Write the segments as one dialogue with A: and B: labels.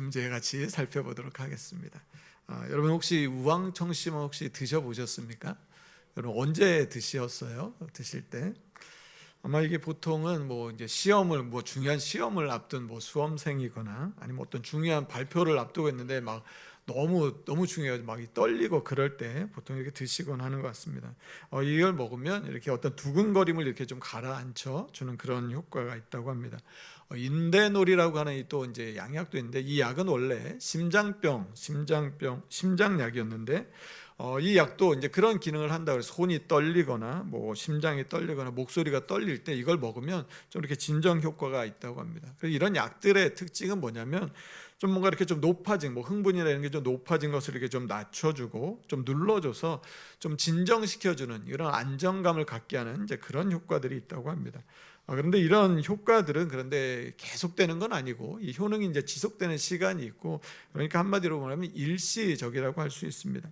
A: 문제 같이 살펴보도록 하겠습니다. 여러분 혹시 우황청심원 혹시 드셔보셨습니까? 여러분 언제 드셨어요? 드실 때 아마 이게 보통은 뭐 이제 시험을 중요한 시험을 앞둔 수험생이거나 아니면 어떤 중요한 발표를 앞두고 있는데 막 너무 중요해요. 막 떨리고 그럴 때 보통 이렇게 드시곤 하는 것 같습니다. 이걸 먹으면 이렇게 어떤 두근거림을 이렇게 좀 가라앉혀 주는 그런 효과가 있다고 합니다. 인대놀이라고 하는 또 이제 양약도 있는데 이 약은 원래 심장약이었는데 이 약도 이제 그런 기능을 한다고 해서 손이 떨리거나 심장이 떨리거나 목소리가 떨릴 때 이걸 먹으면 좀 이렇게 진정 효과가 있다고 합니다. 그래서 이런 약들의 특징은 뭐냐면 좀 뭔가 이렇게 좀 높아진 흥분이나 이런 게 좀 높아진 것을 이렇게 좀 낮춰주고 좀 눌러줘서 좀 진정시켜주는 이런 안정감을 갖게 하는 이제 그런 효과들이 있다고 합니다. 그런데 이런 효과들은 그런데 계속되는 건 아니고 이 효능이 이제 지속되는 시간이 있고 그러니까 한마디로 말하면 일시적이라고 할 수 있습니다.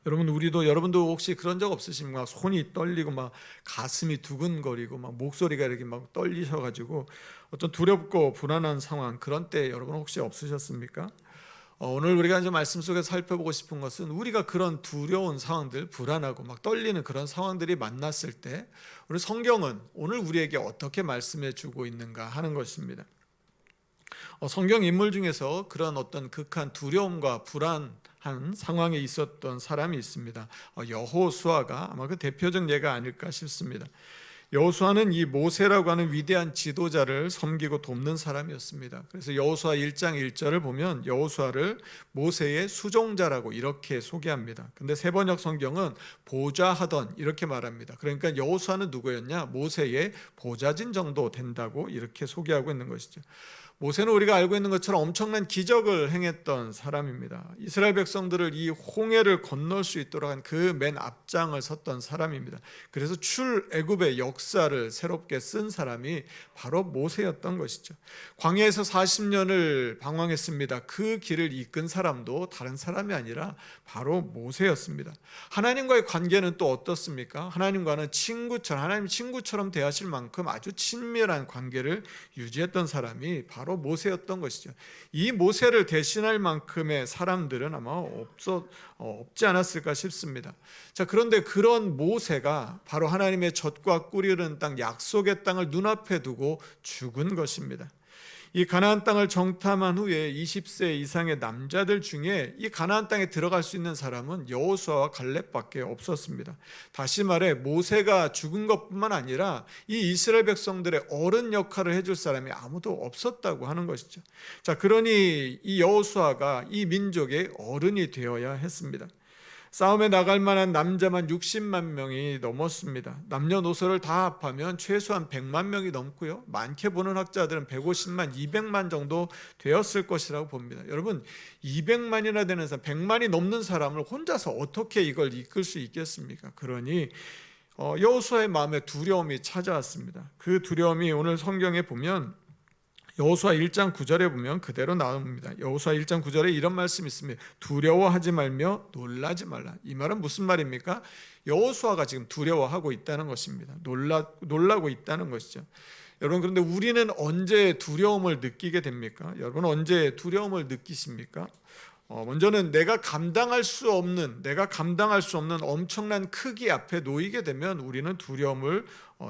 A: 여러분도 혹시 그런 적 없으십니까? 손이 떨리고 막 가슴이 두근거리고 막 목소리가 이렇게 막 떨리셔가지고 어떤 두렵고 불안한 상황 그런 때 여러분 혹시 없으셨습니까? 오늘 우리가 이제 말씀 속에서 살펴보고 싶은 것은 우리가 그런 두려운 상황들, 불안하고 막 떨리는 그런 상황들이 만났을 때 우리 성경은 오늘 우리에게 어떻게 말씀해 주고 있는가 하는 것입니다. 성경 인물 중에서 그런 어떤 극한 두려움과 불안한 상황에 있었던 사람이 있습니다. 여호수아가 아마 그 대표적 예가 아닐까 싶습니다. 여호수아는 이 모세라고 하는 위대한 지도자를 섬기고 돕는 사람이었습니다. 그래서 여호수아 1장 1절을 보면 여호수아를 모세의 수종자라고 이렇게 소개합니다. 근데 세번역 성경은 보좌하던 이렇게 말합니다. 그러니까 여호수아는 누구였냐? 모세의 보좌진 정도 된다고 이렇게 소개하고 있는 것이죠. 모세는 우리가 알고 있는 것처럼 엄청난 기적을 행했던 사람입니다. 이스라엘 백성들을 이 홍해를 건널 수 있도록 한 그 맨 앞장을 섰던 사람입니다. 그래서 출애굽의 역사를 새롭게 쓴 사람이 바로 모세였던 것이죠. 광야에서 40년을 방황했습니다. 그 길을 이끈 사람도 다른 사람이 아니라 바로 모세였습니다. 하나님과의 관계는 또 어떻습니까? 하나님 친구처럼 대하실 만큼 아주 친밀한 관계를 유지했던 사람이 바로 모세였던 것이죠. 이 모세를 대신할 만큼의 사람들은 아마 없지 않았을까 싶습니다. 자, 그런데 그런 모세가 바로 하나님의 젖과 꿀이 흐르는 땅, 약속의 땅을 눈앞에 두고 죽은 것입니다. 이 가나안 땅을 정탐한 후에 20세 이상의 남자들 중에 이 가나안 땅에 들어갈 수 있는 사람은 여호수아와 갈렙밖에 없었습니다. 다시 말해 모세가 죽은 것뿐만 아니라 이 이스라엘 백성들의 어른 역할을 해줄 사람이 아무도 없었다고 하는 것이죠. 자, 그러니 이 여호수아가 이 민족의 어른이 되어야 했습니다. 싸움에 나갈 만한 남자만 60만 명이 넘었습니다. 남녀노소를 다 합하면 최소한 100만 명이 넘고요. 많게 보는 학자들은 150만, 200만 정도 되었을 것이라고 봅니다. 여러분 200만이나 되는 사람, 100만이 넘는 사람을 혼자서 어떻게 이걸 이끌 수 있겠습니까? 그러니 여호수아의 마음에 두려움이 찾아왔습니다. 그 두려움이 오늘 성경에 보면 여호수아 1장 9절에 보면 그대로 나옵니다. 여호수아 1장 9절에 이런 말씀이 있습니다. 두려워하지 말며 놀라지 말라. 이 말은 무슨 말입니까? 여호수아가 지금 두려워하고 있다는 것입니다. 놀라고 있다는 것이죠. 여러분, 그런데 우리는 언제 두려움을 느끼게 됩니까? 여러분 언제 두려움을 느끼십니까? 먼저는 내가 감당할 수 없는 엄청난 크기 앞에 놓이게 되면 우리는 두려움을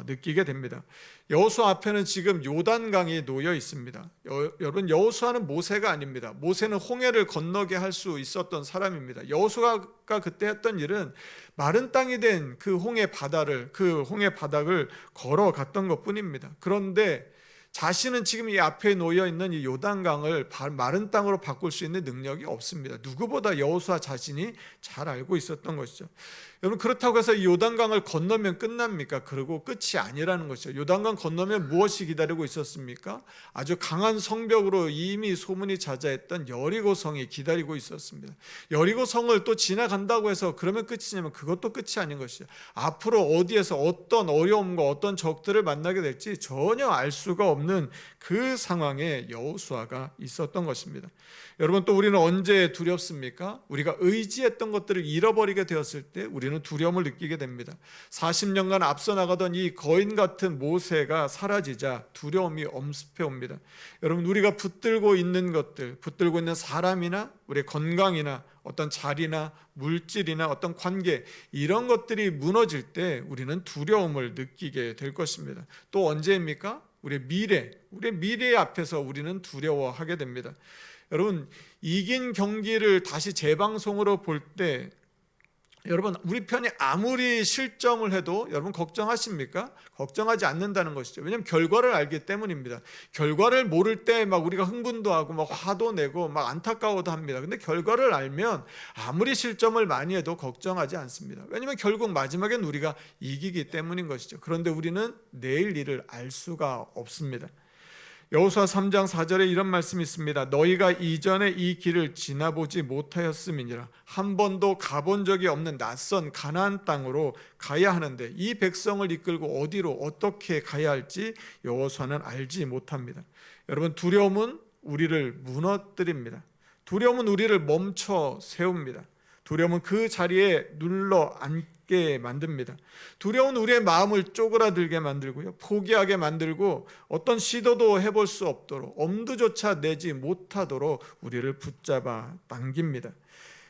A: 느끼게 됩니다. 여호수아 앞에는 지금 요단강이 놓여 있습니다. 여러분 여호수아는 모세가 아닙니다. 모세는 홍해를 건너게 할 수 있었던 사람입니다. 여호수아가 그때 했던 일은 마른 땅이 된 그 홍해 바닥을 걸어갔던 것뿐입니다. 그런데 자신은 지금 이 앞에 놓여 있는 이 요단강을 마른 땅으로 바꿀 수 있는 능력이 없습니다. 누구보다 여호수아 자신이 잘 알고 있었던 것이죠. 여러분 그렇다고 해서 이 요단강을 건너면 끝납니까? 그리고 끝이 아니라는 것이죠. 요단강 건너면 무엇이 기다리고 있었습니까? 아주 강한 성벽으로 이미 소문이 자자했던 여리고성이 기다리고 있었습니다. 여리고성을 또 지나간다고 해서 그러면 끝이냐면 그것도 끝이 아닌 것이죠. 앞으로 어디에서 어떤 어려움과 어떤 적들을 만나게 될지 전혀 알 수가 없는 없는 그 상황에 여호수아가 있었던 것입니다. 여러분, 또 우리는 언제 두렵습니까? 우리가 의지했던 것들을 잃어버리게 되었을 때 우리는 두려움을 느끼게 됩니다. 40년간 앞서 나가던 이 거인 같은 모세가 사라지자 두려움이 엄습해 옵니다. 여러분, 우리가 붙들고 있는 것들, 붙들고 있는 사람이나 우리의 건강이나 어떤 자리나 물질이나 어떤 관계, 이런 것들이 무너질 때 우리는 두려움을 느끼게 될 것입니다. 또 언제입니까? 우리의 미래 앞에서 우리는 두려워하게 됩니다. 여러분, 이긴 경기를 다시 재방송으로 볼 때 여러분, 우리 편이 아무리 실점을 해도 여러분 걱정하십니까? 걱정하지 않는다는 것이죠. 왜냐하면 결과를 알기 때문입니다. 결과를 모를 때 막 우리가 흥분도 하고 막 화도 내고 막 안타까워도 합니다. 근데 결과를 알면 아무리 실점을 많이 해도 걱정하지 않습니다. 왜냐하면 결국 마지막엔 우리가 이기기 때문인 것이죠. 그런데 우리는 내일 일을 알 수가 없습니다. 여호수아 3장 4절에 이런 말씀이 있습니다. 너희가 이전에 이 길을 지나보지 못하였음이니라. 한 번도 가본 적이 없는 낯선 가나안 땅으로 가야 하는데 이 백성을 이끌고 어디로 어떻게 가야 할지 여호수아는 알지 못합니다. 여러분, 두려움은 우리를 무너뜨립니다. 두려움은 우리를 멈춰 세웁니다. 두려움은 그 자리에 눌러 앉게 만듭니다. 두려움은 우리의 마음을 쪼그라들게 만들고요, 포기하게 만들고 어떤 시도도 해볼 수 없도록, 엄두조차 내지 못하도록 우리를 붙잡아 당깁니다.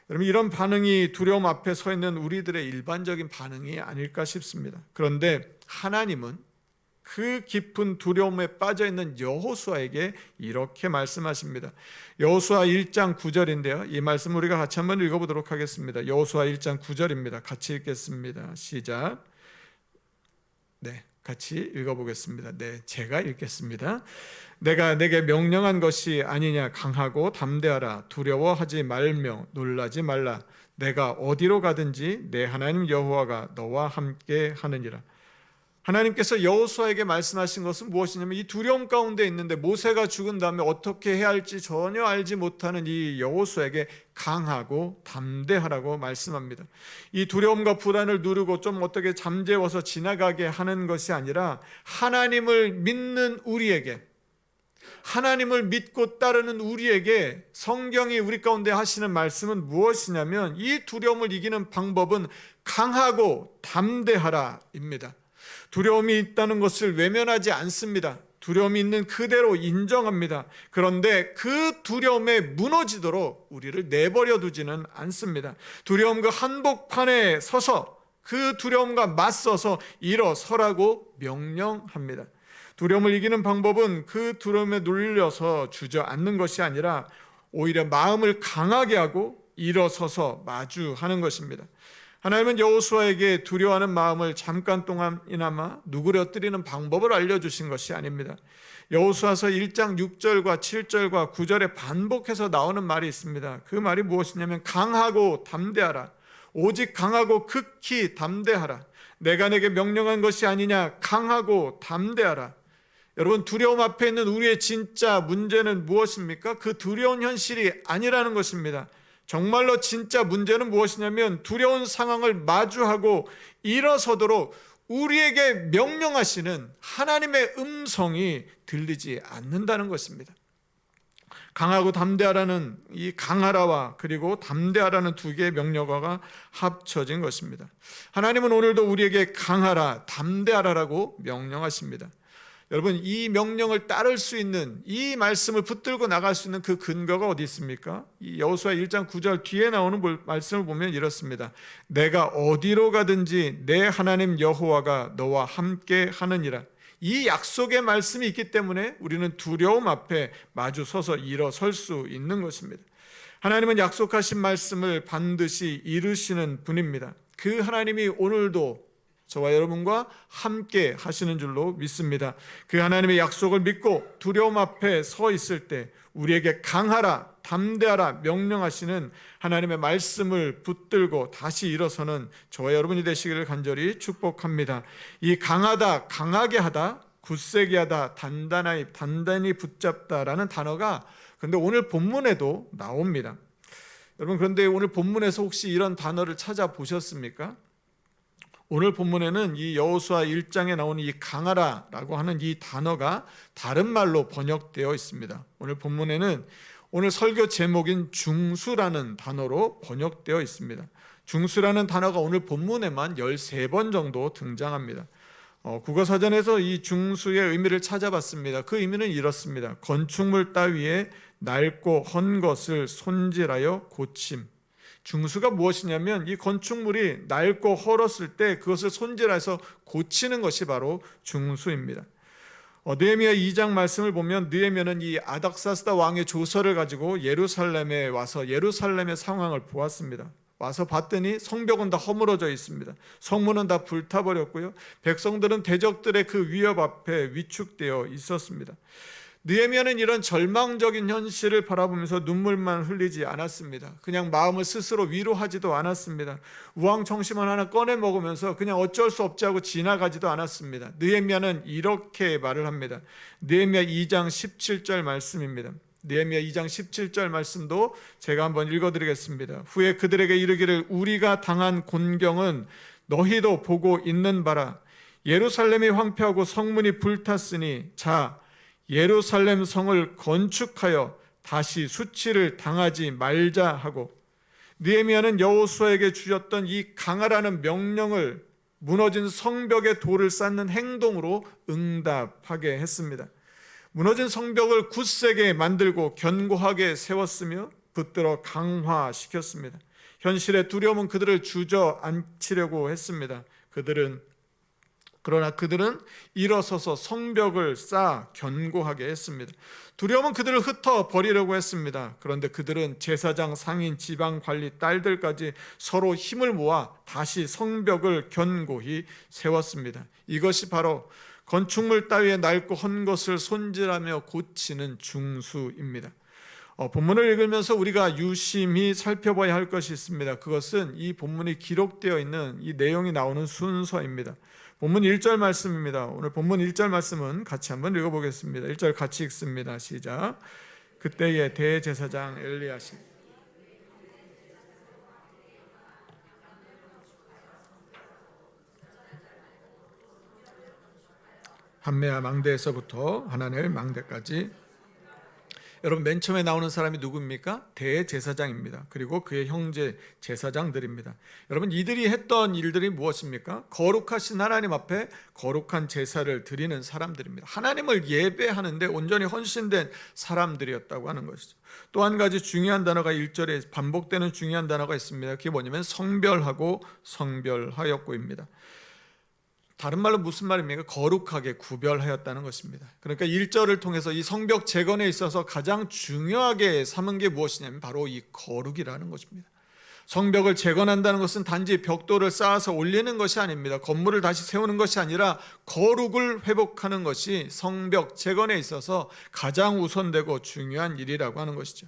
A: 여러분, 이런 반응이 두려움 앞에 서 있는 우리들의 일반적인 반응이 아닐까 싶습니다. 그런데 하나님은 그 깊은 두려움에 빠져있는 여호수아에게 이렇게 말씀하십니다. 여호수아 1장 9절인데요. 이 말씀 우리가 같이 한번 읽어보도록 하겠습니다. 여호수아 1장 9절입니다. 같이 읽겠습니다. 시작. 네, 같이 읽어보겠습니다. 네, 제가 읽겠습니다. 내가 내게 명령한 것이 아니냐. 강하고 담대하라. 두려워하지 말며 놀라지 말라. 내가 어디로 가든지 내 하나님 여호와가 너와 함께 하느니라. 하나님께서 여호수아에게 말씀하신 것은 무엇이냐면, 이 두려움 가운데 있는데 모세가 죽은 다음에 어떻게 해야 할지 전혀 알지 못하는 이 여호수아에게 강하고 담대하라고 말씀합니다. 이 두려움과 불안을 누르고 좀 어떻게 잠재워서 지나가게 하는 것이 아니라, 하나님을 믿는 우리에게, 하나님을 믿고 따르는 우리에게 성경이 우리 가운데 하시는 말씀은 무엇이냐면, 이 두려움을 이기는 방법은 강하고 담대하라입니다. 두려움이 있다는 것을 외면하지 않습니다. 두려움이 있는 그대로 인정합니다. 그런데 그 두려움에 무너지도록 우리를 내버려 두지는 않습니다. 두려움 그 한복판에 서서 그 두려움과 맞서서 일어서라고 명령합니다. 두려움을 이기는 방법은 그 두려움에 눌려서 주저앉는 것이 아니라 오히려 마음을 강하게 하고 일어서서 마주하는 것입니다. 하나님은 여호수아에게 두려워하는 마음을 잠깐 동안이나마 누그러뜨리는 방법을 알려주신 것이 아닙니다. 여호수아서 1장 6절과 7절과 9절에 반복해서 나오는 말이 있습니다. 그 말이 무엇이냐면, 강하고 담대하라. 오직 강하고 극히 담대하라. 내가 내게 명령한 것이 아니냐. 강하고 담대하라. 여러분, 두려움 앞에 있는 우리의 진짜 문제는 무엇입니까? 그 두려운 현실이 아니라는 것입니다. 정말로 진짜 문제는 무엇이냐면, 두려운 상황을 마주하고 일어서도록 우리에게 명령하시는 하나님의 음성이 들리지 않는다는 것입니다. 강하고 담대하라는 이 강하라와 그리고 담대하라는 두 개의 명령어가 합쳐진 것입니다. 하나님은 오늘도 우리에게 강하라, 담대하라라고 명령하십니다. 여러분, 이 명령을 따를 수 있는, 이 말씀을 붙들고 나갈 수 있는 그 근거가 어디 있습니까? 이 여호수아 1장 9절 뒤에 나오는 말씀을 보면 이렇습니다. 내가 어디로 가든지 내 하나님 여호와가 너와 함께 하느니라. 이 약속의 말씀이 있기 때문에 우리는 두려움 앞에 마주 서서 일어설 수 있는 것입니다. 하나님은 약속하신 말씀을 반드시 이루시는 분입니다. 그 하나님이 오늘도 저와 여러분과 함께 하시는 줄로 믿습니다. 그 하나님의 약속을 믿고 두려움 앞에 서 있을 때 우리에게 강하라, 담대하라 명령하시는 하나님의 말씀을 붙들고 다시 일어서는 저와 여러분이 되시기를 간절히 축복합니다. 이 강하다, 강하게 하다, 굳세게 하다, 단단히 붙잡다라는 단어가 그런데 오늘 본문에도 나옵니다. 여러분, 그런데 오늘 본문에서 혹시 이런 단어를 찾아보셨습니까? 오늘 본문에는 이 여호수아 1장에 나오는 이 강하라라고 하는 이 단어가 다른 말로 번역되어 있습니다. 오늘 본문에는 오늘 설교 제목인 중수라는 단어로 번역되어 있습니다. 중수라는 단어가 오늘 본문에만 13번 정도 등장합니다. 국어사전에서 이 중수의 의미를 찾아봤습니다. 그 의미는 이렇습니다. 건축물 따위에 낡고 헌 것을 손질하여 고침. 중수가 무엇이냐면 이 건축물이 낡고 헐었을 때 그것을 손질해서 고치는 것이 바로 중수입니다. 느헤미야 2장 말씀을 보면 느헤미야는 이 아닥사스다 왕의 조서를 가지고 예루살렘에 와서 예루살렘의 상황을 보았습니다. 와서 봤더니 성벽은 다 허물어져 있습니다. 성문은 다 불타버렸고요. 백성들은 대적들의 그 위협 앞에 위축되어 있었습니다. 느헤미야는 이런 절망적인 현실을 바라보면서 눈물만 흘리지 않았습니다. 그냥 마음을 스스로 위로하지도 않았습니다. 우왕청심원 하나 꺼내 먹으면서 그냥 어쩔 수 없지 하고 지나가지도 않았습니다. 느헤미야는 이렇게 말을 합니다. 느헤미야 2장 17절 말씀입니다. 느헤미야 2장 17절 말씀도 제가 한번 읽어드리겠습니다. 후에 그들에게 이르기를 우리가 당한 곤경은 너희도 보고 있는 바라. 예루살렘이 황폐하고 성문이 불탔으니 자 예루살렘 성을 건축하여 다시 수치를 당하지 말자 하고, 느헤미야는 여호수아에게 주셨던 이 강하라는 명령을 무너진 성벽의 돌을 쌓는 행동으로 응답하게 했습니다. 무너진 성벽을 굳세게 만들고 견고하게 세웠으며 붙들어 강화시켰습니다. 현실의 두려움은 그들을 주저앉히려고 했습니다. 그러나 그들은 일어서서 성벽을 쌓아 견고하게 했습니다. 두려움은 그들을 흩어버리려고 했습니다. 그런데 그들은 제사장, 상인, 지방관리, 딸들까지 서로 힘을 모아 다시 성벽을 견고히 세웠습니다. 이것이 바로 건축물 따위에 낡고 헌 것을 손질하며 고치는 중수입니다. 본문을 읽으면서 우리가 유심히 살펴봐야 할 것이 있습니다. 그것은 이 본문이 기록되어 있는 이 내용이 나오는 순서입니다. 본문 1절 말씀입니다. 오늘 본문 1절 말씀은 같이 한번 읽어보겠습니다. 1절 같이 읽습니다. 시작. 그때의 대제사장 엘리야시 한메아 망대에서부터 하나넬 망대까지. 여러분 맨 처음에 나오는 사람이 누구입니까? 대제사장입니다. 그리고 그의 형제 제사장들입니다. 여러분 이들이 했던 일들이 무엇입니까? 거룩하신 하나님 앞에 거룩한 제사를 드리는 사람들입니다. 하나님을 예배하는데 온전히 헌신된 사람들이었다고 하는 것이죠. 또 한 가지 중요한 단어가 1절에 반복되는 중요한 단어가 있습니다. 그게 뭐냐면 성별하고 성별하였고입니다. 다른 말로 무슨 말입니까? 거룩하게 구별하였다는 것입니다. 그러니까 1절을 통해서 이 성벽 재건에 있어서 가장 중요하게 삼은 게 무엇이냐면 바로 이 거룩이라는 것입니다. 성벽을 재건한다는 것은 단지 벽돌을 쌓아서 올리는 것이 아닙니다. 건물을 다시 세우는 것이 아니라 거룩을 회복하는 것이 성벽 재건에 있어서 가장 우선되고 중요한 일이라고 하는 것이죠.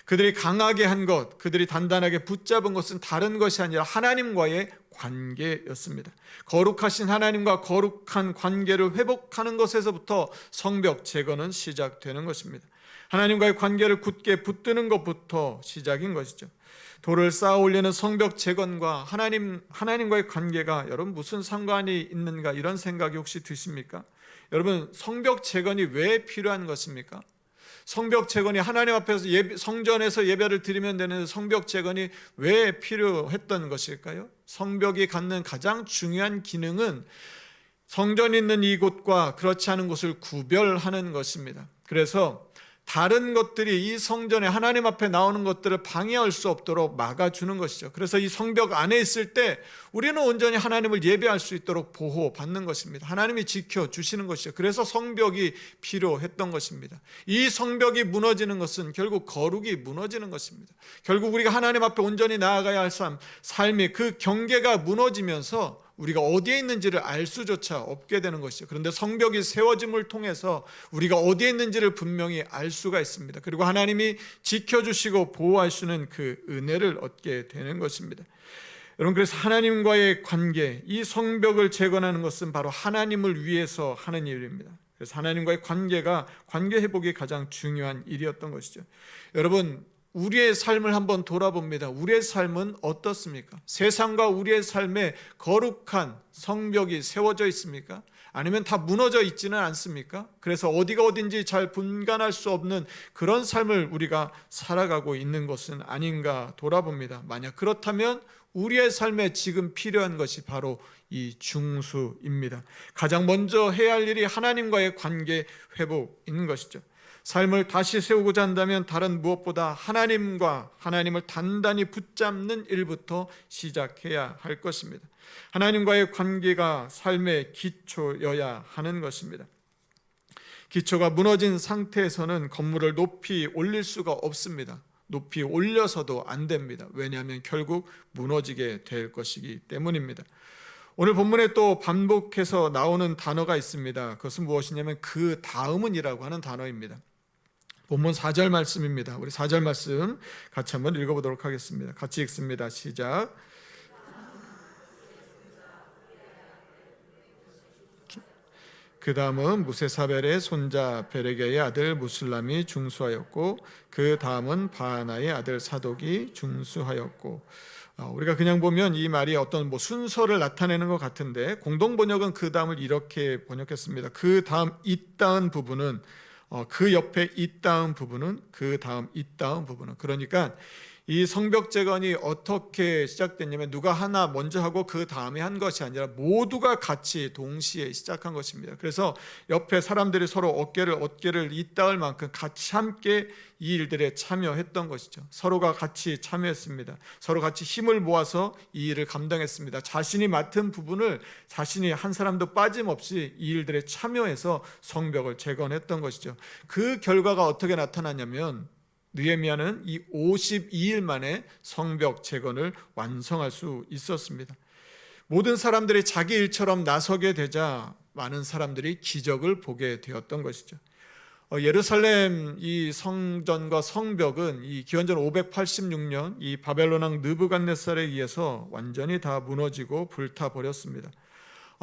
A: 그들이 강하게 한 것, 그들이 단단하게 붙잡은 것은 다른 것이 아니라 하나님과의 관계였습니다. 거룩하신 하나님과 거룩한 관계를 회복하는 것에서부터 성벽 재건은 시작되는 것입니다. 하나님과의 관계를 굳게 붙드는 것부터 시작인 것이죠. 돌을 쌓아 올리는 성벽 재건과 하나님과의 관계가 여러분 무슨 상관이 있는가, 이런 생각이 혹시 드십니까? 여러분 성벽 재건이 왜 필요한 것입니까? 성벽 재건이 하나님 앞에서 성전에서 예배를 드리면 되는 성벽 재건이 왜 필요했던 것일까요? 성벽이 갖는 가장 중요한 기능은 성전이 있는 이곳과 그렇지 않은 곳을 구별하는 것입니다. 그래서 다른 것들이 이 성전에 하나님 앞에 나오는 것들을 방해할 수 없도록 막아주는 것이죠. 그래서 이 성벽 안에 있을 때 우리는 온전히 하나님을 예배할 수 있도록 보호받는 것입니다. 하나님이 지켜주시는 것이죠. 그래서 성벽이 필요했던 것입니다. 이 성벽이 무너지는 것은 결국 거룩이 무너지는 것입니다. 결국 우리가 하나님 앞에 온전히 나아가야 할 삶이 그 경계가 무너지면서 우리가 어디에 있는지를 알 수조차 없게 되는 것이죠. 그런데 성벽이 세워짐을 통해서 우리가 어디에 있는지를 분명히 알 수가 있습니다. 그리고 하나님이 지켜주시고 보호하시는 그 은혜를 얻게 되는 것입니다. 여러분 그래서 하나님과의 관계, 이 성벽을 재건하는 것은 바로 하나님을 위해서 하는 일입니다. 그래서 하나님과의 관계 회복이 가장 중요한 일이었던 것이죠. 여러분 우리의 삶을 한번 돌아봅니다. 우리의 삶은 어떻습니까? 세상과 우리의 삶에 거룩한 성벽이 세워져 있습니까? 아니면 다 무너져 있지는 않습니까? 그래서 어디가 어딘지 잘 분간할 수 없는 그런 삶을 우리가 살아가고 있는 것은 아닌가 돌아봅니다. 만약 그렇다면 우리의 삶에 지금 필요한 것이 바로 이 중수입니다. 가장 먼저 해야 할 일이 하나님과의 관계 회복인 것이죠. 삶을 다시 세우고자 한다면 다른 무엇보다 하나님을 단단히 붙잡는 일부터 시작해야 할 것입니다. 하나님과의 관계가 삶의 기초여야 하는 것입니다. 기초가 무너진 상태에서는 건물을 높이 올릴 수가 없습니다. 높이 올려서도 안 됩니다. 왜냐하면 결국 무너지게 될 것이기 때문입니다. 오늘 본문에 또 반복해서 나오는 단어가 있습니다. 그것은 무엇이냐면 그 다음은이라고 하는 단어입니다. 본문 4절 말씀입니다. 우리 4절 말씀 같이 한번 읽어보도록 하겠습니다. 같이 읽습니다. 시작. 그 다음은 무세사벨의 손자 베레게의 아들 무술람이 중수하였고 그 다음은 바하나의 아들 사독이 중수하였고. 우리가 그냥 보면 이 말이 어떤 순서를 나타내는 것 같은데 공동 번역은 그 다음을 이렇게 번역했습니다. 그 다음 이따은 부분은 그 옆에 이따은 부분은 그 다음 이따은 부분은, 그러니까 이 성벽 재건이 어떻게 시작됐냐면 누가 하나 먼저 하고 그 다음에 한 것이 아니라 모두가 같이 동시에 시작한 것입니다. 그래서 옆에 사람들이 서로 어깨를 잇닿을 만큼 같이 함께 이 일들에 참여했던 것이죠. 서로가 같이 참여했습니다. 서로 같이 힘을 모아서 이 일을 감당했습니다. 자신이 맡은 부분을 자신이 한 사람도 빠짐없이 이 일들에 참여해서 성벽을 재건했던 것이죠. 그 결과가 어떻게 나타나냐면 느헤미야는 이 52일 만에 성벽 재건을 완성할 수 있었습니다. 모든 사람들이 자기 일처럼 나서게 되자 많은 사람들이 기적을 보게 되었던 것이죠. 예루살렘 이 성전과 성벽은 이 기원전 586년 이 바벨론 왕 느부갓네살에 의해서 완전히 다 무너지고 불타버렸습니다.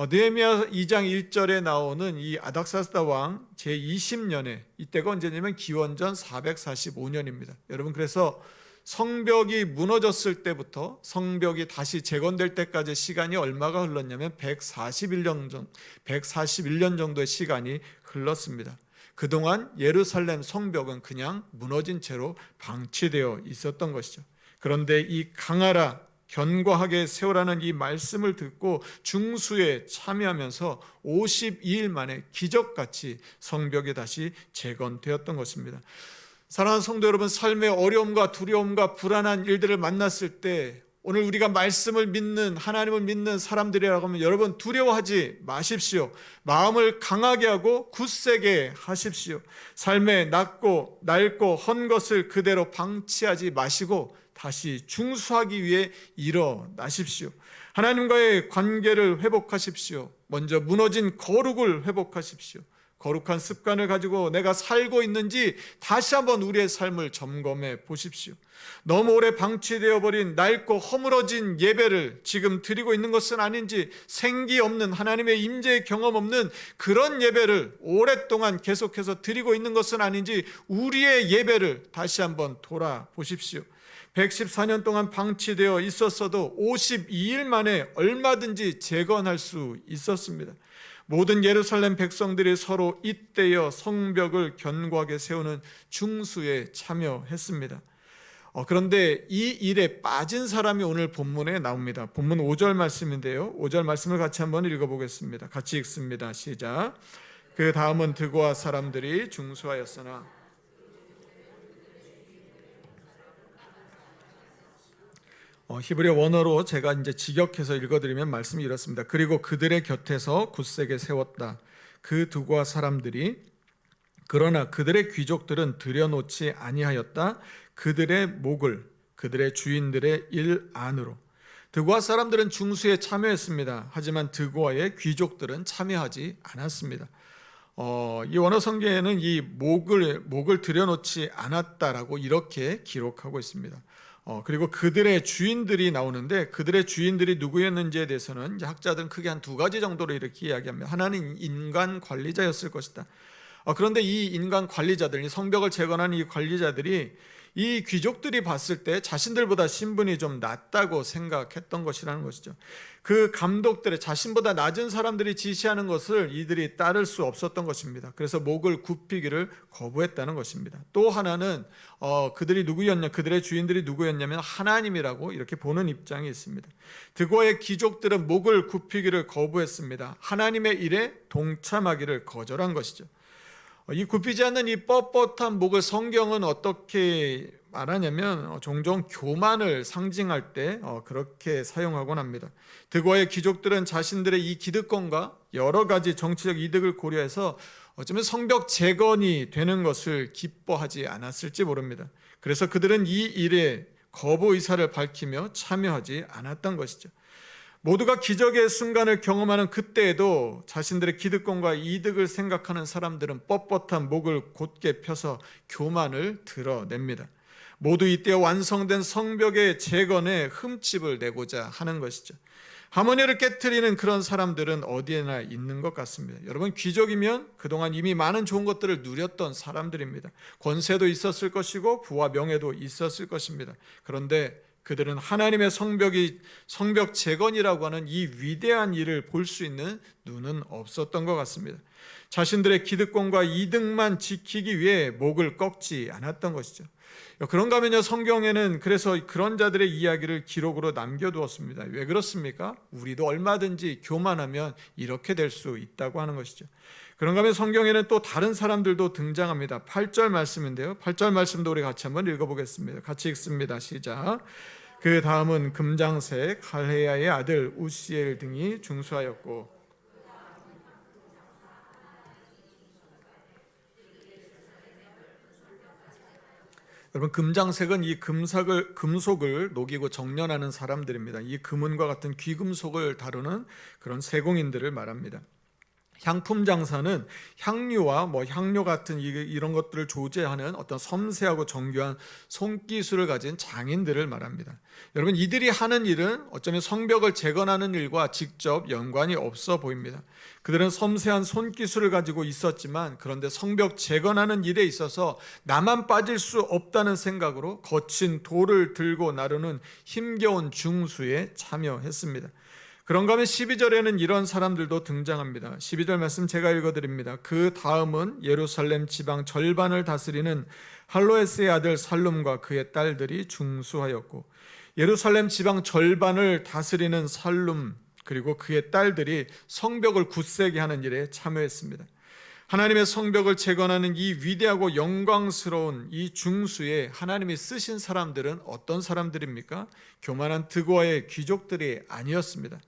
A: 느헤미야 2장 1절에 나오는 이 아닥사스다 왕 제20년에, 이때가 언제냐면 기원전 445년입니다. 여러분, 그래서 성벽이 무너졌을 때부터 성벽이 다시 재건될 때까지 시간이 얼마가 흘렀냐면 141년 정도의 시간이 흘렀습니다. 그동안 예루살렘 성벽은 그냥 무너진 채로 방치되어 있었던 것이죠. 그런데 이 강하라 견고하게 세우라는 이 말씀을 듣고 중수에 참여하면서 52일 만에 기적같이 성벽이 다시 재건되었던 것입니다. 사랑하는 성도 여러분, 삶의 어려움과 두려움과 불안한 일들을 만났을 때 오늘 우리가 말씀을 믿는, 하나님을 믿는 사람들이라고 하면 여러분 두려워하지 마십시오. 마음을 강하게 하고 굳세게 하십시오. 삶에 낡고 헌 것을 그대로 방치하지 마시고 다시 중수하기 위해 일어나십시오. 하나님과의 관계를 회복하십시오. 먼저 무너진 거룩을 회복하십시오. 거룩한 습관을 가지고 내가 살고 있는지 다시 한번 우리의 삶을 점검해 보십시오. 너무 오래 방치되어 버린 낡고 허물어진 예배를 지금 드리고 있는 것은 아닌지, 생기 없는 하나님의 임재 경험 없는 그런 예배를 오랫동안 계속해서 드리고 있는 것은 아닌지 우리의 예배를 다시 한번 돌아보십시오. 114년 동안 방치되어 있었어도 52일 만에 얼마든지 재건할 수 있었습니다. 모든 예루살렘 백성들이 서로 잇대어 성벽을 견고하게 세우는 중수에 참여했습니다. 그런데 이 일에 빠진 사람이 오늘 본문에 나옵니다. 본문 5절 말씀인데요. 5절 말씀을 같이 한번 읽어보겠습니다. 같이 읽습니다. 시작. 그 다음은 드고아 사람들이 중수하였으나 히브리어 원어로 제가 이제 직역해서 읽어드리면 말씀이 이렇습니다. 그리고 그들의 곁에서 굳세게 세웠다. 그 드고아 사람들이, 그러나 그들의 귀족들은 들여놓지 아니하였다. 그들의 목을 그들의 주인들의 일 안으로. 드고아 사람들은 중수에 참여했습니다. 하지만 드고아의 귀족들은 참여하지 않았습니다. 이 원어 성경에는 이 목을 들여놓지 않았다라고 이렇게 기록하고 있습니다. 그리고 그들의 주인들이 나오는데 그들의 주인들이 누구였는지에 대해서는 이제 학자들은 크게 한 두 가지 정도로 이렇게 이야기합니다. 하나는 인간 관리자였을 것이다. 그런데 이 인간 관리자들, 이 성벽을 재건하는 이 관리자들이 이 귀족들이 봤을 때 자신들보다 신분이 좀 낮다고 생각했던 것이라는 것이죠. 그 감독들의 자신보다 낮은 사람들이 지시하는 것을 이들이 따를 수 없었던 것입니다. 그래서 목을 굽히기를 거부했다는 것입니다. 또 하나는 그들의 주인들이 누구였냐면 하나님이라고 이렇게 보는 입장이 있습니다. 드고의 귀족들은 목을 굽히기를 거부했습니다. 하나님의 일에 동참하기를 거절한 것이죠. 이 굽히지 않는 이 뻣뻣한 목을 성경은 어떻게 말하냐면 종종 교만을 상징할 때 그렇게 사용하곤 합니다. 드고의 귀족들은 자신들의 이 기득권과 여러 가지 정치적 이득을 고려해서 어쩌면 성벽 재건이 되는 것을 기뻐하지 않았을지 모릅니다. 그래서 그들은 이 일에 거부 의사를 밝히며 참여하지 않았던 것이죠. 모두가 기적의 순간을 경험하는 그때에도 자신들의 기득권과 이득을 생각하는 사람들은 뻣뻣한 목을 곧게 펴서 교만을 드러냅니다. 모두 이때 완성된 성벽의 재건에 흠집을 내고자 하는 것이죠. 하모니를 깨트리는 그런 사람들은 어디에나 있는 것 같습니다. 여러분, 귀족이면 그동안 이미 많은 좋은 것들을 누렸던 사람들입니다. 권세도 있었을 것이고 부와 명예도 있었을 것입니다. 그런데 그들은 하나님의 성벽 재건이라고 하는 이 위대한 일을 볼 수 있는 눈은 없었던 것 같습니다. 자신들의 기득권과 이득만 지키기 위해 목을 꺾지 않았던 것이죠. 그런가 하면요, 성경에는 그래서 그런 자들의 이야기를 기록으로 남겨두었습니다. 왜 그렇습니까? 우리도 얼마든지 교만하면 이렇게 될 수 있다고 하는 것이죠. 그런가 하면 성경에는 또 다른 사람들도 등장합니다. 8절 말씀인데요, 8절 말씀도 우리 같이 한번 읽어보겠습니다. 같이 읽습니다. 시작. 그 다음은 금장색 할헤야의 아들 우시엘 등이 중수하였고, 여러분, 금장색은 이 금속을 녹이고 정련하는 사람들입니다. 이 금은과 같은 귀금속을 다루는 그런 세공인들을 말합니다. 향품 장사는 향료와 향료 같은 이런 것들을 조제하는 어떤 섬세하고 정교한 손기술을 가진 장인들을 말합니다. 여러분, 이들이 하는 일은 어쩌면 성벽을 재건하는 일과 직접 연관이 없어 보입니다. 그들은 섬세한 손기술을 가지고 있었지만, 그런데 성벽 재건하는 일에 있어서 나만 빠질 수 없다는 생각으로 거친 돌을 들고 나르는 힘겨운 중수에 참여했습니다. 그런가 하면 12절에는 이런 사람들도 등장합니다. 12절 말씀 제가 읽어드립니다. 그 다음은 예루살렘 지방 절반을 다스리는 할로에스의 아들 살룸과 그의 딸들이 중수하였고, 예루살렘 지방 절반을 다스리는 살룸 그리고 그의 딸들이 성벽을 굳세게 하는 일에 참여했습니다. 하나님의 성벽을 재건하는 이 위대하고 영광스러운 이 중수에 하나님이 쓰신 사람들은 어떤 사람들입니까? 교만한 드고아의 귀족들이 아니었습니다.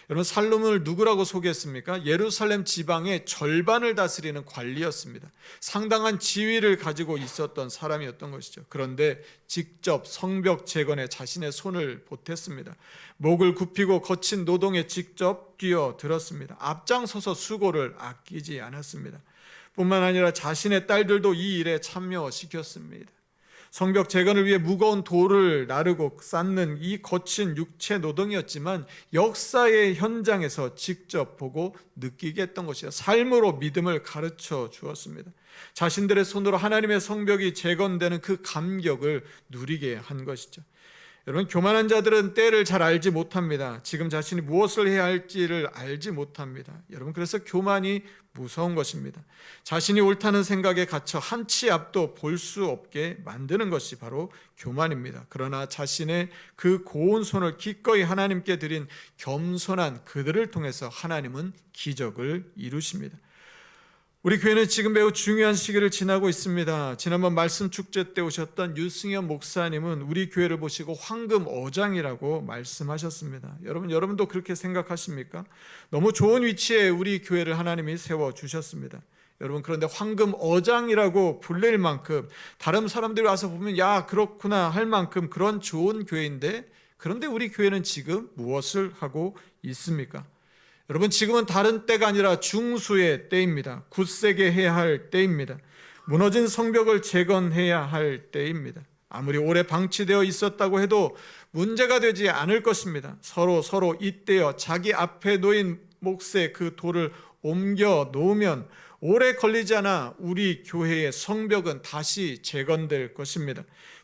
A: 여러분, 살룸을 누구라고 소개했습니까? 예루살렘 지방의 절반을 다스리는 관리였습니다. 상당한 지위를 가지고 있었던 사람이었던 것이죠. 그런데 직접 성벽 재건에 자신의 손을 보탰습니다. 목을 굽히고 거친 노동에 직접 뛰어들었습니다. 앞장서서 수고를 아끼지 않았습니다. 뿐만 아니라 자신의 딸들도 이 일에 참여시켰습니다. 성벽 재건을 위해 무거운 돌을 나르고 쌓는 이 거친 육체 노동이었지만 역사의 현장에서 직접 보고 느끼게 했던 것이요, 삶으로 믿음을 가르쳐 주었습니다. 자신들의 손으로 하나님의 성벽이 재건되는 그 감격을 누리게 한 것이죠. 여러분, 교만한 자들은 때를 잘 알지 못합니다. 지금 자신이 무엇을 해야 할지를 알지 못합니다. 여러분, 그래서 교만이 무서운 것입니다. 자신이 옳다는 생각에 갇혀 한 치 앞도 볼 수 없게 만드는 것이 바로 교만입니다. 그러나 자신의 그 고운 손을 기꺼이 하나님께 드린 겸손한 그들을 통해서 하나님은 기적을 이루십니다. 우리 교회는 지금 매우 중요한 시기를 지나고 있습니다. 지난번 말씀 축제 때 오셨던 유승현 목사님은 우리 교회를 보시고 황금 어장이라고 말씀하셨습니다. 여러분도 그렇게 생각하십니까? 너무 좋은 위치에 우리 교회를 하나님이 세워주셨습니다. 여러분, 그런데 황금 어장이라고 불릴 만큼 다른 사람들이 와서 보면 야, 그렇구나 할 만큼 그런 좋은 교회인데, 그런데 우리 교회는 지금 무엇을 하고 있습니까? 여러분, 지금은 다른 때가 아니라 중수의 때입니다. 굳세게 해야 할 때입니다. 무너진 성벽을 재건해야 할 때입니다. 아무리 오래 방치되어 있었다고 해도 문제가 되지 않을 것입니다. 서로 잇대어 자기 앞에 놓인 몫의 그 돌을 옮겨 놓으면 오래 걸리지 않아 우리 교회의 성벽은 다시 재건될 것입니다.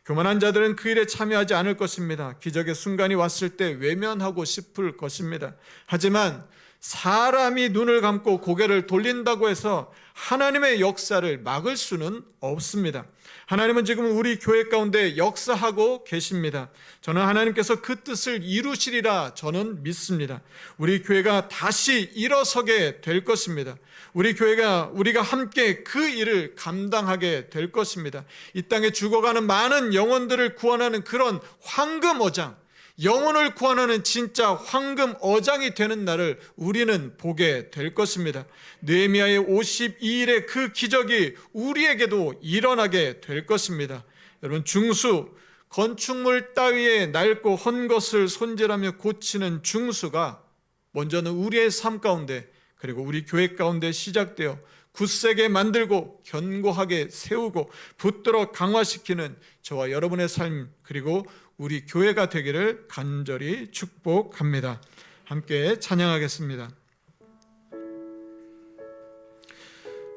A: 교만한 자들은 그 일에 참여하지 않을 것입니다. 기적의 순간이 왔을 때 외면하고 싶을 것입니다. 하지만 사람이 눈을 감고 고개를 돌린다고 해서 하나님의 역사를 막을 수는 없습니다. 하나님은 지금 우리 교회 가운데 역사하고 계십니다. 저는 하나님께서 그 뜻을 이루시리라 저는 믿습니다. 우리 교회가 다시 일어서게 될 것입니다. 우리가 함께 그 일을 감당하게 될 것입니다. 이 땅에 죽어가는 많은 영혼들을 구원하는 그런 황금 어장, 영혼을 구원하는 진짜 황금 어장이 되는 날을 우리는 보게 될 것입니다. 느헤미야의 52일의 그 기적이 우리에게도 일어나게 될 것입니다. 여러분, 중수, 건축물 따위에 낡고 헌 것을 손질하며 고치는 중수가 먼저는 우리의 삶 가운데, 그리고 우리 교회 가운데 시작되어 굳세게 만들고 견고하게 세우고 붙들어 강화시키는 저와 여러분의 삶, 그리고 우리 교회가 되기를 간절히 축복합니다. 함께 찬양하겠습니다.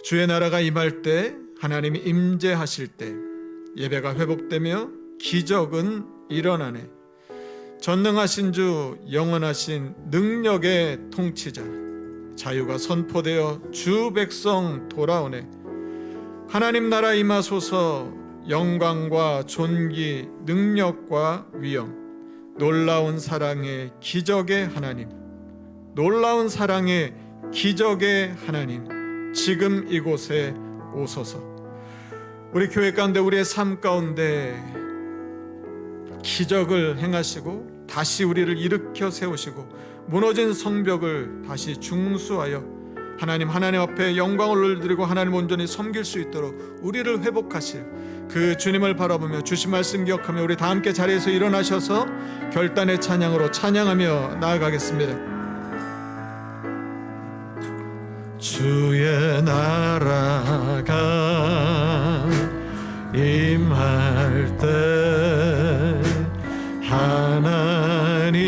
A: 주의 나라가 임할 때, 하나님이 임재하실 때 예배가 회복되며 기적은 일어나네. 전능하신 주, 영원하신 능력의 통치자, 자유가 선포되어 주 백성 돌아오네. 하나님 나라 임하소서. 영광과 존귀, 능력과 위엄, 놀라운 사랑의 기적의 하나님, 놀라운 사랑의 기적의 하나님, 지금 이곳에 오소서. 우리 교회 가운데, 우리의 삶 가운데 기적을 행하시고 다시 우리를 일으켜 세우시고 무너진 성벽을 다시 중수하여 하나님 앞에 영광을 드리고 하나님 온전히 섬길 수 있도록 우리를 회복하실 그 주님을 바라보며 주신 말씀 기억하며 우리 다 함께 자리에서 일어나셔서 결단의 찬양으로 찬양하며 나아가겠습니다. 주의 나라가 임할 때, 하나님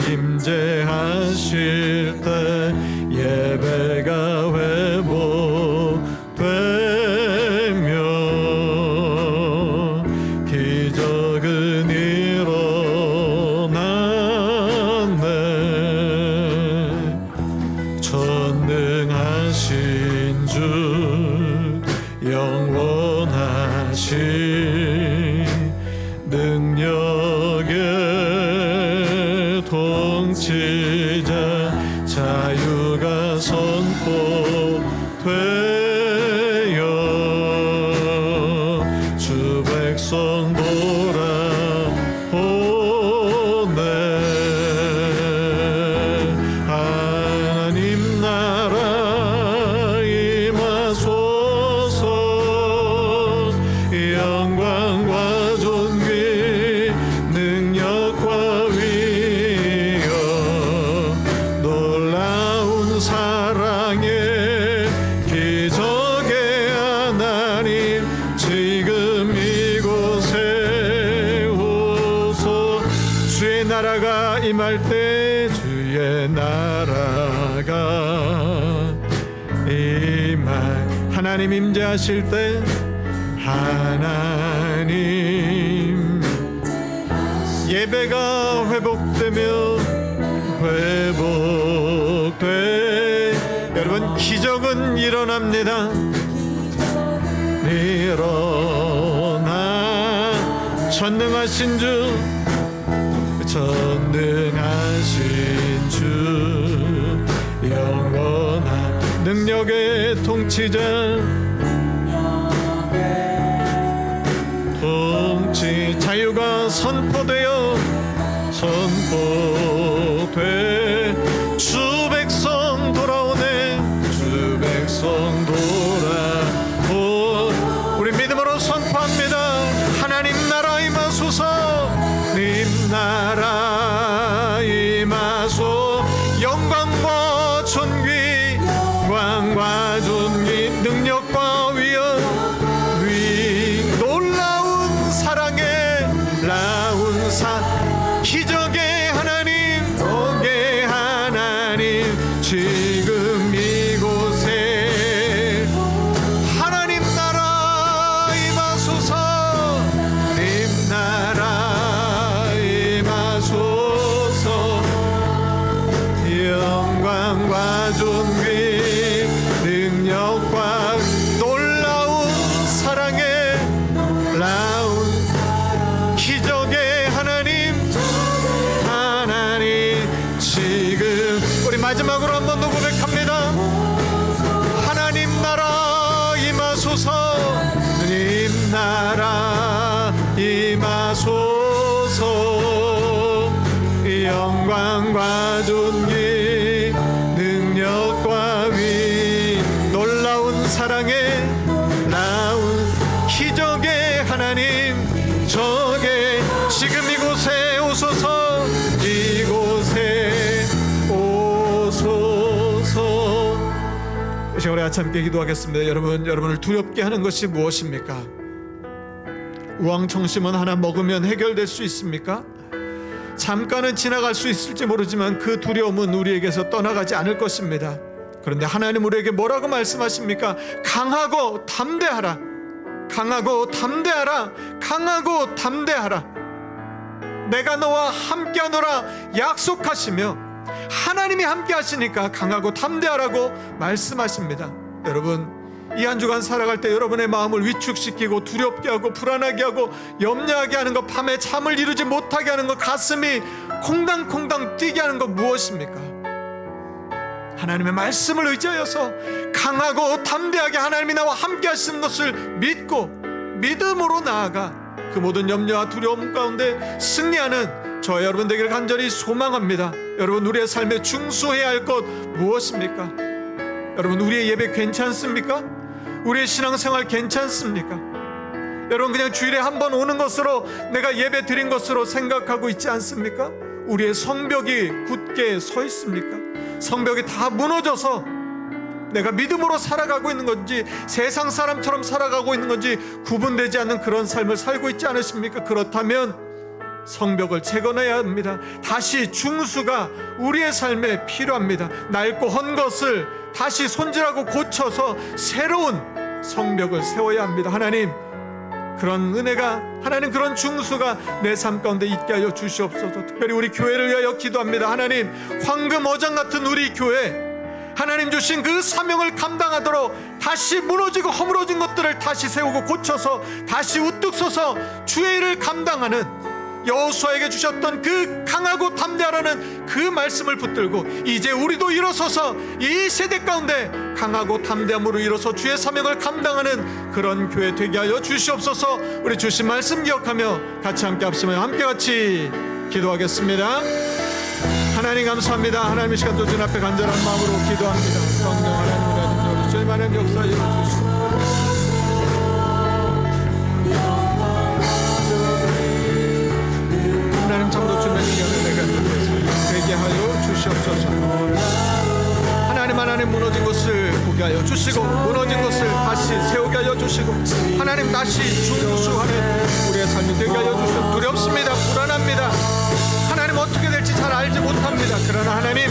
A: 임재하실 때 예배가 회복되며 기적은 일어나네. 전능하신 주, 영원하신 능력의 통치자, 자유가 선포되어 주 백성 돌아오네. 하나님 나라 임하소서. 영광과 존귀, 능력과 위엄, 놀라운 사랑의 기적의 하나님, 지금 이곳에 오소. 주의 나라가 임할 때, 주의 나라가 임할, 하나님 임재하실 때, 하나님 예배가 회복되며 회복돼. 여러분, 기적은 일어납니다. 일어나. 전능하신 주, 전능하신 주, 영원한 능력의 통치자, 통치, 자유가 선포되어 선포돼 주 백성 돌아오네. 주 백성 돌아오. 우리 믿음으로 선포합니다. 하나님 나라 임하소서. 님 나라 임하소. 영광과 존귀, 영광과 존귀, 능력과 위엄, 놀라운 사랑의 라운 기적의 하나님, 복의 하나님, 지금 이곳에 하나님 나라 임하소서. 마지막으로 한 번 더 고백합니다. 하나님 나라 임하소서. 주님 나라 임하소서. 영광과 존귀 능력과 위 놀라운 사랑의 나온 기적의 하나님 저게 지금 이곳에 오소서. 이곳에 오소서. 이 시간에 아참께 기도하겠습니다. 여러분을 두렵게 하는 것이 무엇입니까? 우왕청심은 하나 먹으면 해결될 수 있습니까? 잠깐은 지나갈 수 있을지 모르지만 그 두려움은 우리에게서 떠나가지 않을 것입니다. 그런데 하나님 우리에게 뭐라고 말씀하십니까? 강하고 담대하라. 강하고 담대하라. 강하고 담대하라. 내가 너와 함께하노라 약속하시며 하나님이 함께 하시니까 강하고 담대하라고 말씀하십니다. 여러분, 이 한 주간 살아갈 때 여러분의 마음을 위축시키고 두렵게 하고 불안하게 하고 염려하게 하는 것, 밤에 잠을 이루지 못하게 하는 것, 가슴이 콩당콩당 뛰게 하는 것 무엇입니까? 하나님의 말씀을 의지하여서 강하고 담대하게 하나님이 나와 함께 하시는 것을 믿고 믿음으로 나아가 그 모든 염려와 두려움 가운데 승리하는 저와 여러분 되기를 간절히 소망합니다. 여러분, 우리의 삶에 중수해야 할 것 무엇입니까? 여러분, 우리의 예배 괜찮습니까? 우리의 신앙생활 괜찮습니까? 여러분, 그냥 주일에 한 번 오는 것으로 내가 예배 드린 것으로 생각하고 있지 않습니까? 우리의 성벽이 굳게 서 있습니까? 성벽이 다 무너져서 내가 믿음으로 살아가고 있는 건지 세상 사람처럼 살아가고 있는 건지 구분되지 않는 그런 삶을 살고 있지 않으십니까? 그렇다면 성벽을 채거내야 합니다. 다시 중수가 우리의 삶에 필요합니다. 낡고 헌 것을 다시 손질하고 고쳐서 새로운 성벽을 세워야 합니다. 하나님, 그런 은혜가, 하나님 그런 중수가 내 삶 가운데 있게 하여 주시옵소서. 특별히 우리 교회를 위하여 기도합니다. 하나님, 황금 어장 같은 우리 교회, 하나님 주신 그 사명을 감당하도록 다시 무너지고 허물어진 것들을 다시 세우고 고쳐서 다시 우뚝 서서 주의 일을 감당하는 여호수아에게 주셨던 그 강하고 담대하라는 그 말씀을 붙들고 이제 우리도 일어서서 이 세대 가운데 강하고 담대함으로 일어서 주의 사명을 감당하는 그런 교회 되게 하여 주시옵소서. 우리 주신 말씀 기억하며 같이 함께 합심하여 함께 같이 기도하겠습니다. 하나님 감사합니다. 하나님 이 시간도 주님 앞에 간절한 마음으로 기도합니다. 성령 하나님을 가진 주님 하나님 역사해 주시옵소서. 하나님 참으로 주님의 은혜가 되게 하여 주시옵소서. 하나님 무너진 것을 보게 하여 주시고 무너진 것을 다시 세우게 하여 주시고 하나님 다시 중수하는 우리의 삶이 되게 하여 주시옵소서. 두렵습니다. 불안합니다. 하나님 어떻게 될지 잘 알지 못합니다. 그러나 하나님,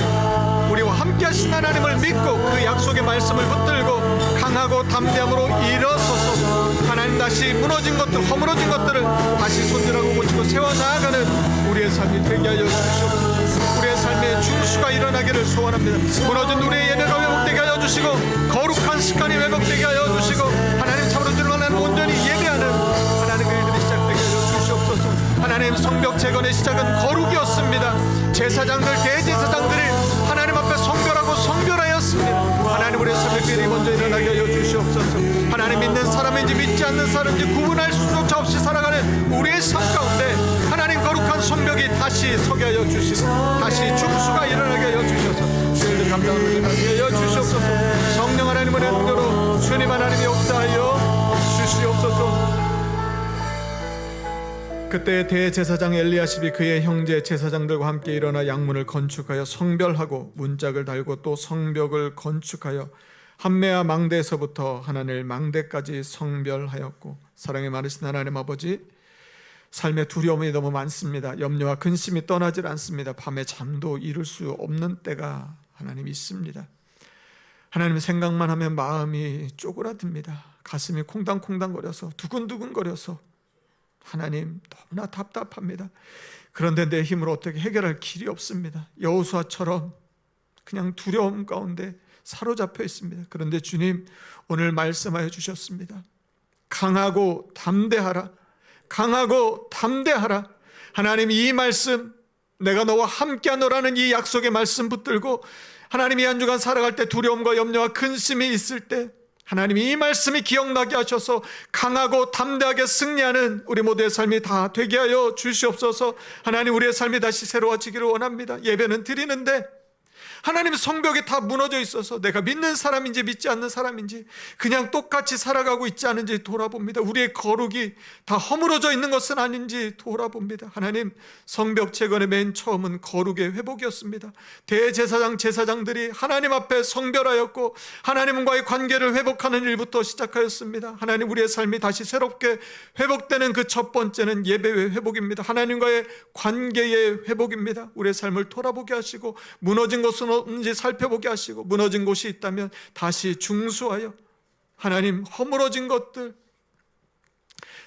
A: 우리와 함께 하신 하나님을 믿고 그 약속의 말씀을 붙들고 강하고 담대함으로 일어서서 하나님 다시 무너진 것들, 허물어진 것들을 다시 손질하고 고치고 세워나가는 우리의 삶이 되게 하여 주시옵소서. 우리의 삶에 중수가 일어나기를 소원합니다. 무너진 우리의 예배가 회복되게 하여 주시고 거룩한 습관이 회복되게 하여 주시고 하나님 참으로 주를 하나님 온전히 예배하는 하나님 그 일들이 시작되게 하여 주시옵소서. 하나님, 성벽 재건의 시작은 거룩이었습니다. 제사장들, 대제사장들이 하나님 앞에 성별하고 성별하였습니다. 하나님, 우리의 삶의 길이 먼저 일어나게 하여 주시옵소서. 하나님, 믿는 사람인지 믿지 않는 사람인지 구분할 수조차 없이 살아가는 우리의 삶 가운데 하나님 거룩한 성벽이 다시 서게 하여 주시고 다시 중수가 일어나게 하여 주셔서 주일들 감당으로 일어나게 하여 주시옵소서. 성령 하나님의 은혜로 주님 하나님이 역사하여 주시옵소서. 그때 대제사장 엘리야십이 그의 형제 제사장들과 함께 일어나 양문을 건축하여 성별하고 문짝을 달고 또 성벽을 건축하여 한메아 망대에서부터 하나넬 망대까지 성별하였고, 사랑이 많으신 하나님 아버지, 삶의 두려움이 너무 많습니다. 염려와 근심이 떠나질 않습니다. 밤에 잠도 이룰 수 없는 때가 하나님 있습니다. 하나님 생각만 하면 마음이 쪼그라듭니다. 가슴이 콩당콩당거려서 두근두근거려서 하나님 너무나 답답합니다. 그런데 내 힘으로 어떻게 해결할 길이 없습니다. 여호수아처럼 그냥 두려움 가운데 사로잡혀 있습니다. 그런데 주님 오늘 말씀하여 주셨습니다. 강하고 담대하라. 강하고 담대하라. 하나님, 이 말씀, 내가 너와 함께하노라는 이 약속의 말씀 붙들고 하나님이 한 주간 살아갈 때 두려움과 염려와 근심이 있을 때 하나님이 이 말씀이 기억나게 하셔서 강하고 담대하게 승리하는 우리 모두의 삶이 다 되게 하여 주시옵소서. 하나님, 우리의 삶이 다시 새로워지기를 원합니다. 예배는 드리는데 하나님, 성벽이 다 무너져 있어서 내가 믿는 사람인지 믿지 않는 사람인지 그냥 똑같이 살아가고 있지 않은지 돌아봅니다. 우리의 거룩이 다 허물어져 있는 것은 아닌지 돌아봅니다. 하나님, 성벽 재건의 맨 처음은 거룩의 회복이었습니다. 대제사장, 제사장들이 하나님 앞에 성별하였고 하나님과의 관계를 회복하는 일부터 시작하였습니다. 하나님, 우리의 삶이 다시 새롭게 회복되는 그 첫 번째는 예배의 회복입니다. 하나님과의 관계의 회복입니다. 우리의 삶을 돌아보게 하시고 무너진 것은 없는지 살펴보게 하시고 무너진 곳이 있다면 다시 중수하여 하나님, 허물어진 것들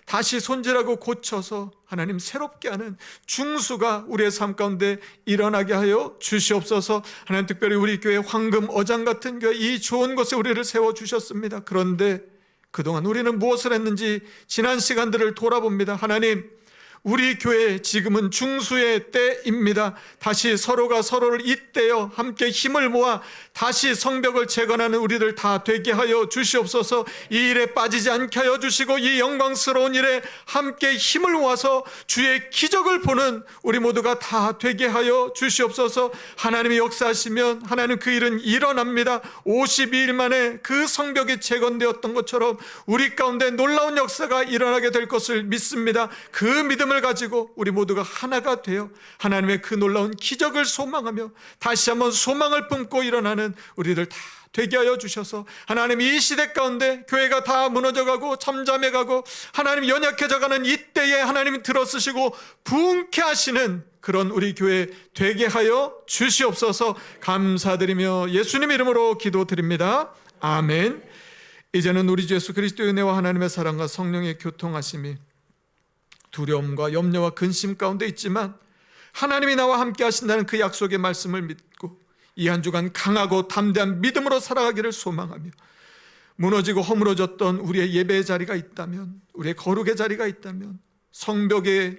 A: 다시 손질하고 고쳐서 하나님 새롭게 하는 중수가 우리의 삶 가운데 일어나게 하여 주시옵소서. 하나님, 특별히 우리 교회 황금 어장 같은 교회, 이 좋은 곳에 우리를 세워주셨습니다. 그런데 그동안 우리는 무엇을 했는지 지난 시간들을 돌아봅니다. 하나님, 우리 교회 지금은 중수의 때입니다. 다시 서로가 서로를 잇대어 함께 힘을 모아 다시 성벽을 재건하는 우리들 다 되게 하여 주시옵소서. 이 일에 빠지지 않게 하여 주시고 이 영광스러운 일에 함께 힘을 모아서 주의 기적을 보는 우리 모두가 다 되게 하여 주시옵소서. 하나님이 역사하시면 하나님, 그 일은 일어납니다. 52일 만에 그 성벽이 재건되었던 것처럼 우리 가운데 놀라운 역사가 일어나게 될 것을 믿습니다. 그 믿음을 가지고 우리 모두가 하나가 되어 하나님의 그 놀라운 기적을 소망하며 다시 한번 소망을 품고 일어나는 우리들 다 되게 하여 주셔서 하나님, 이 시대 가운데 교회가 다 무너져가고 잠잠해가고 하나님 연약해져가는 이때에 하나님이 들어쓰시고 부흥케 하시는 그런 우리 교회 되게 하여 주시옵소서. 감사드리며 예수님 이름으로 기도드립니다. 아멘. 이제는 우리 주 예수 그리스도의 은혜와 하나님의 사랑과 성령의 교통하심이 두려움과 염려와 근심 가운데 있지만 하나님이 나와 함께 하신다는 그 약속의 말씀을 믿고 이 한 주간 강하고 담대한 믿음으로 살아가기를 소망하며 무너지고 허물어졌던 우리의 예배의 자리가 있다면, 우리의 거룩의 자리가 있다면, 성벽이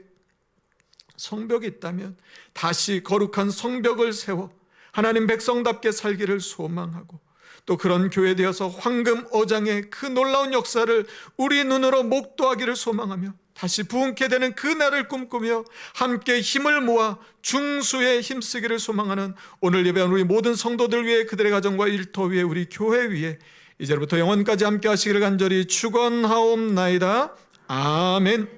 A: 있다면 다시 거룩한 성벽을 세워 하나님 백성답게 살기를 소망하고 또 그런 교회 되어서 황금 어장의 그 놀라운 역사를 우리 눈으로 목도하기를 소망하며 다시 부흥케 되는 그 날을 꿈꾸며 함께 힘을 모아 중수에 힘쓰기를 소망하는 오늘 예배한 우리 모든 성도들 위해, 그들의 가정과 일터 위에, 우리 교회 위에 이제부터 영원까지 함께 하시기를 간절히 축원하옵나이다. 아멘.